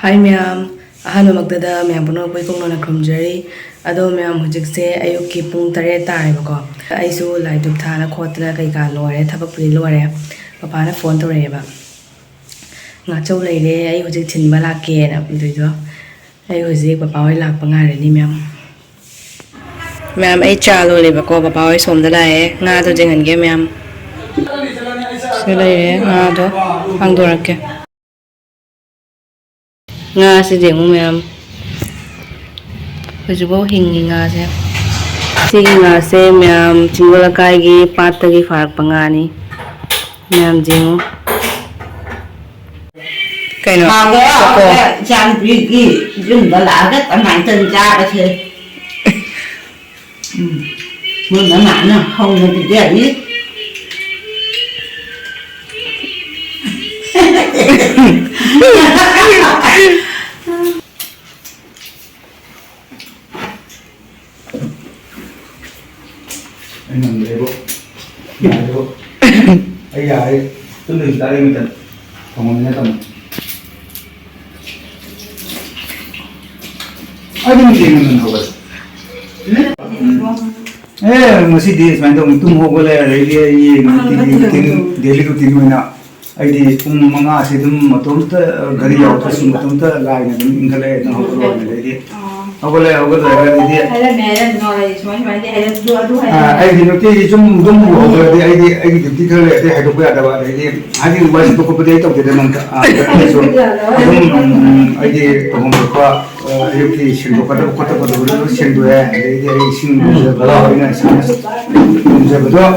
Hi ma'am, ahano magdada ma'am puno ko kung na krumjari ado ma'am hujikse ayuki pung tare tare bako aisu lai duk thana khotna kai ka lore thabak puri lore papa na phone to re ba nga chau lai re ai hujik thin bala ke na du do ai hujik papa oi lak pa nga re ni ma'am ma'am ai cha lo le bako papa oi som da lai nga to jingan ge ma'am se lai re nga do hang do rak ke nga si jeng mo ma'am hujbo hingi nga se sigi nga se ma'am chingwala kai gi patta gi farak pangani ma'am jeng kaino ko chan bi gi jung da la ga ta mai chân cha ga thế muốn nó nặng nó không được cái gì anh làm gì bộ nhà bộ ấy giờ ấy tôi đừng tại đây mình tận phòng mình tầm ai đi mình học vậy masih di sepanjang tum ho boleh ada dia ini daily routine mana ai di manga sedum matum ta gari jauh terus matum ta lain ada ingkale na ho boleh dia boleh dia ada merah nolai semua dia ada dua ai di nanti cuma ho boleh dia ai di tiga le dia hidup ada apa dia hari buat itu kau dia tahu dia nangka ai di kamu berapa ayuki shindu pada kota dulu shindu ya dia shindu kalau ini shindu betul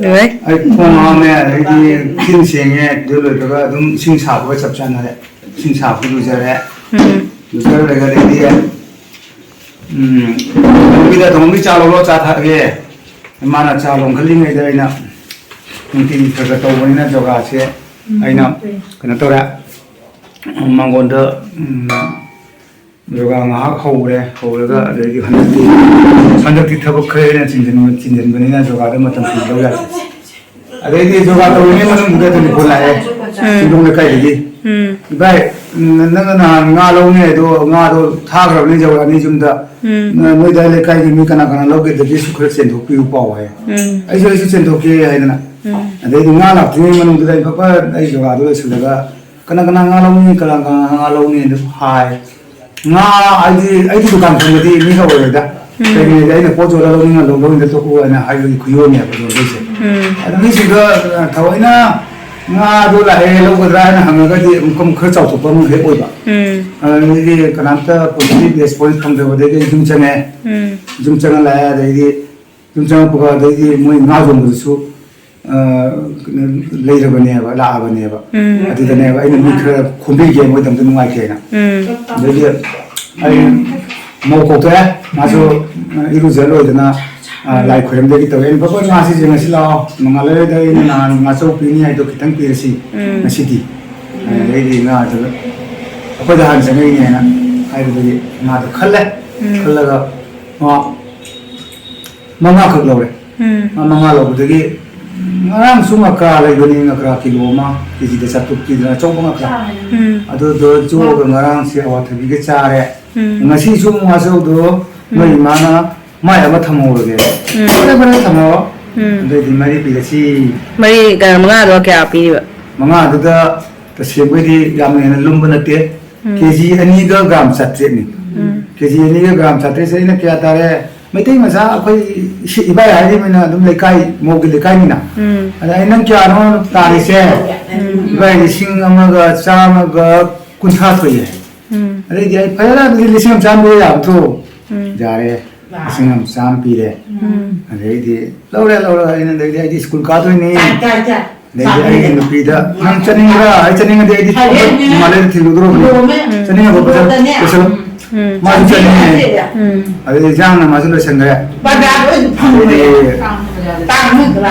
Đấy. ai phong này thì kinh sinh nghe đưa được cái đúng sinh sản của chập chăn này sinh sản của đối tượng đấy đối tượng này cái gì bây giờ thằng mình chào lo chào thà cái mà là chào lòng cái linh này đây nè mình thì cái tàu này nó cho cả xe ai nè cái nó tàu đấy mang con đó rồi ngã hậu đấy cái đấy thì hắn được thì thằng khơi này chính dân bên này rồi cái mà thằng thì đâu ra đấy thì rồi cái tàu này mà nó muốn cái thì lại chúng nó cái gì vậy nó ngã lâu này đó ngã đó thang rồi này rồi này chúng ta nơi đây là cái gì mình cần lâu cái đấy sức khỏe sen thuốc piu bao ấy ấy rồi sen thuốc kia hay nè đấy thì ngã là thì mình muốn cái papa ấy rồi cái đó là cái kana ngã lâu này được hai nga ai dukan thang di mi ka wala da kai ni dai na pojo la lo ni lo ni to ko na ai ni kuyo ni ba do se ada ni si ga thawai na nga do la e lo ga na hang ga di kum kha chau to pam he oi ba ni di kananta positive response thang de de jum chang la dai di jum chang ko dai di moi nga jo mu su lấy ra bên này và lạ bên này và thì cái này anh mình không biết gì mới tầm tới ngoài kia nè đấy thì anh mau cầu thế mà số ilu giờ rồi thì na lại khuyên đấy cái tàu anh vẫn mà xí gì lo mà lấy đây là mà số pin này tôi cái thằng pin xí mà xí đi đấy thì na thì có thời gian sẽ ngay nè ai được gì mà được khăn là mà ngã cực lâu đấy mà ngã lâu thì ngang sunga ka lai gani ngakra kilo ma kiji de satu kidra chong ngakra ado do jo ga ngarang si awa thabi ge chare ngasi sum ma so do mai mana mai ama thamo ge bara thamo de di mari pi si Mari ga mga do kya pi ba manga da ta sembe di yam ne lumba na te kiji ani ga gram satre ni kiji ani ga gram satre se na kya tare mấy tiếng mà sao khơi sĩ bay hay đi mình là đúng lấy cây một cái lấy cây mình nào anh nâng kia nó ta đi xe vậy thì sinh mà cái sao mà cái quân thát thôi đấy thì phải là đi sinh làm bây giờ thôi giờ đấy sinh làm sao pi đấy đấy thì lâu rồi anh đấy đi school cá thôi nè đấy thì anh pi đó anh chân anh đấy đi mà lên thì lúa rồi chân anh có bao giờ mà chân này ở đây giang là mà chân là chân đấy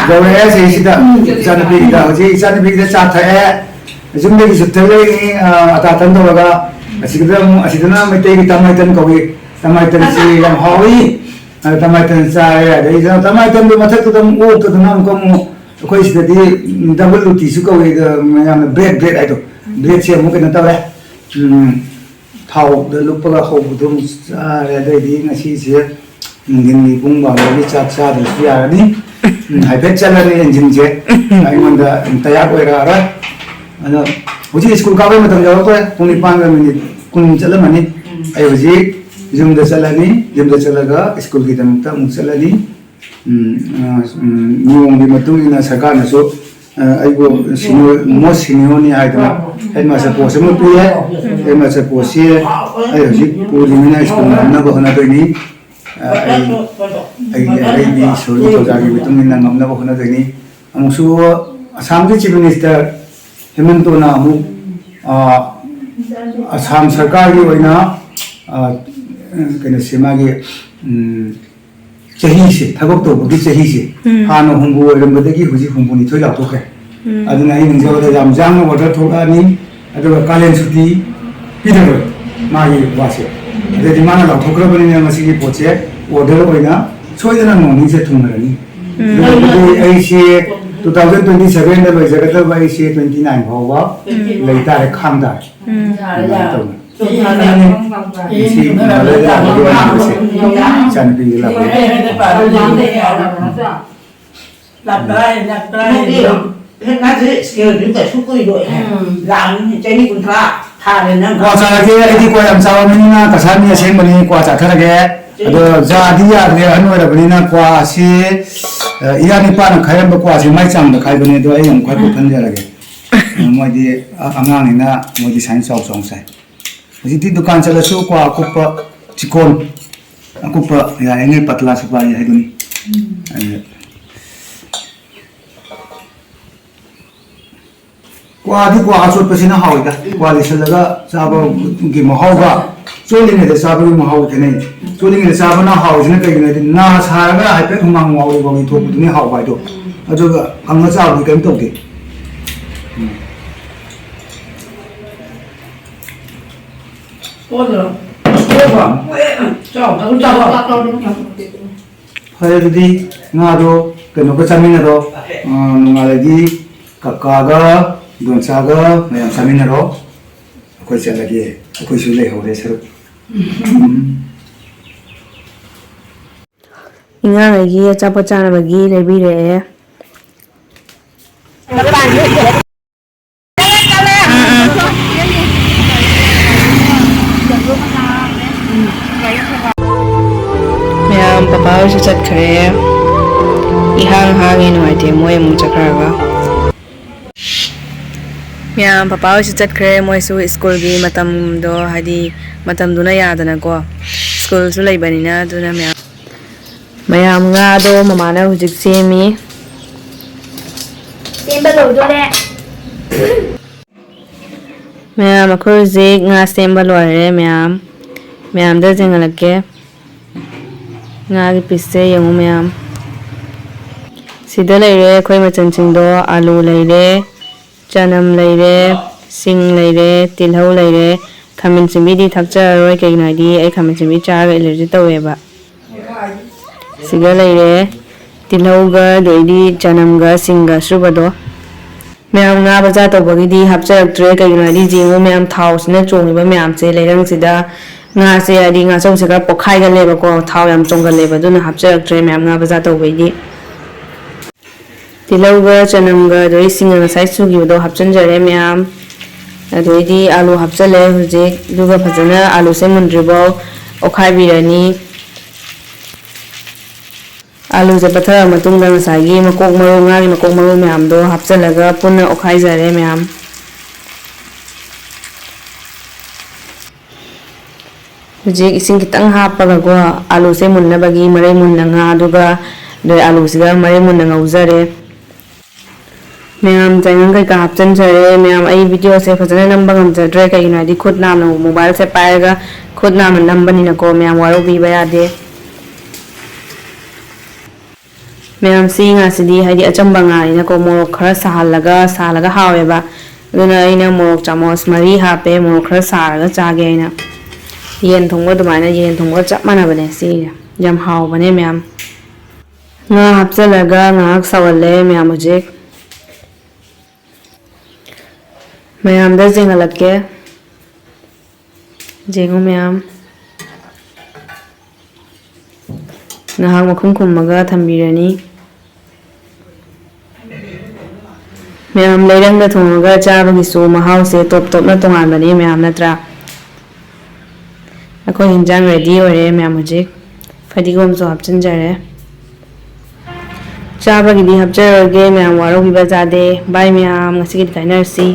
rồi ấy thì chúng ta chân bị đó thì chân bị đó chặt thế chúng ta chỉ thấy cái ta thân thôi là chỉ đó mấy cái tâm mấy thân gì làm hỏi tâm mấy thân sai đấy tâm mấy thân mà thật tâm ô tôi tâm không có khơi sẽ đi double tí số câu cái mà bread ấy thôi bread se mu ke na ta re thau de lupa ga ho budum sa re de di ngasi se ngin ni bung ba ni cha cha de ya ni hai pet chala ni engine je ai mon da taya ko ra ra ana hoji school ka ba matam jaw ko puni 5 minute kun chala mani ai hoji jum da chala ga school ki dam ta mu chala ni niong di matung ina sarkar na so ai go senior ni ai da headmaster post mo pi headmaster post ye ai hoji ko ni na school na ba na to ni ai di so ni to ga gi matung ina ngam na ba na to ni amu su Assam ke chief minister Hemant na mu Assam sarkar gi oina kana sema gi chahi se thagok to gi chahi se hano humbu ram badagi huji humbu ni thoi la to ke aduna ai nang jaw da jam jam no order thola ni adu kalen suti pidaro ma gi wase ade di mana la thokra bani ne ngasi gi poche order oina soidana no ni se thumrani ai se 2027 da loi jagata bai se 29 bhawa leita re kham da si mala da ni se chan pi la nó sẽ skill những cái số quy đội làm chơi đi cũng thà lên nó qua cha ke ai di ko yam chawa mani na ka sa ni se mani kwa cha thara ge ado ja di ya ge anu ra bani na kwa si iya ni pa na khayam ba kwa si mai cham da khai bani do ai yam khoi ko phan ja la ge moi di angang ni na moi di sain sau song sai ji ti dukan chala su kwa ku pa chikon aku pa ya ngai patla su pa ya duni qua thì qua chốt basi na hao da qua li sala ga sa ba gi ma hao ga choli ne da sa ba ma hao the nei choli ne sa ba na hao jina kai ne na sa ga hai pe khang ma wa ni thok ni hao bai do aju ga ang na sa ni kai to ke hai di nga do ke no ka chamin na do nga la di ka ga don saga mayam saminaro koi chalagi koi sule hore saru inga gi achapo chana bagi lebi re meyam papa se chat khare ihang hangin waite moy mu chakraga Miyam papa hoy chat khre moi su school gi matam do hadi matam duna yadana ko school su lei bani na duna mayam nga do mama na hujik semi semba lo do le mayam akhur zik nga semba lo re mayam da jengala ke nga gi pisse yangu mayam sida lei re khoi ma chang do alu lei re chanam leire sing leire tilhau leire khamin chimi di thakcha roi ke nai di ai khamin chimi cha ga allergy tawe ba siga leire tilhau ga doidi chanam ga sing ga subado ma'am ना बजा तो बगी दी हपचरक्ट्रे कइना दी ginkgo ma'am थाव सिना चोंगिबा ma'am से लेरंग सिदा nga se adi nga chong se ka pokhai ga leba ko thaw yam chong ga leba duna hapcharaktre ma'am nga बजा तो बगी tilau ga chanam ga doi singa nga sai su gi do hapchan jare ma'am doi di alu hapchale hujik duga phajana alu se mundribo okhai birani alu je pathara matung da sagi makok maru ngari makok maru ma'am do hapchalaga punna okhai jare ma'am hujik ising kitang hapaga go alu se munna bagi mare munna nga duga doi alu siga mare munna ngaujare ma'am jangan kai ka hapchan jare ma'am ai video se phajana namba ngam jadre kai na di khud nam no mobile se paega khud nam number ni na ko ma'am waro bi ba ya de ma'am singa sidi haidi achamba nga ina ko morok khara salaga hawe ba duna ina morok chamos mari ha pe morok khara saraga chage ina yen thongwa dumaina yen thongwa chap mana bane si jam haw bane ma'am nga hapchalaga nga sawale ma'am hujik ꯃꯌꯥꯝꯗ ꯌꯦꯡꯍꯜꯂꯛꯀꯦ ꯌꯦꯡꯉꯨ ꯃꯌꯥꯝ ꯉꯥꯏꯍꯥꯛ ꯃꯈꯨꯝ ꯈꯨꯝꯃꯒ ꯊꯝꯕꯤꯔꯅꯤ ꯃꯌꯥꯝ ꯂꯩꯔꯪꯗ ꯊꯣꯡꯉꯒ ꯆꯥꯕꯒꯤꯁꯨ ꯃꯍꯥꯎꯁꯦ ꯇꯣꯞ ꯇꯣꯞꯅ ꯇꯣꯉꯥꯟꯕꯅꯤ ꯃꯌꯥꯝ ꯅꯠꯇ꯭ꯔꯥ ꯑꯩꯈꯣꯏ ꯏꯟꯖꯥꯡ ꯔꯦꯗꯤ ꯑꯣꯏꯔꯦ ꯃꯌꯥꯝ ꯍꯧꯖꯤꯛ ꯐꯗꯤꯒꯣꯝꯁꯨ ꯍꯥꯞꯆꯤꯟꯖꯔꯦ ꯆꯥꯕꯒꯤꯗꯤ ꯍꯥꯞꯆꯔꯒꯦ ꯃꯌꯥꯝ ꯋꯥꯔꯧꯕꯤꯕ ꯌꯥꯗꯦ ꯕꯥꯏ ꯃꯌꯥꯝ ꯉꯁꯤꯒꯤꯗꯤ ꯀꯥꯏꯅꯔꯁꯤ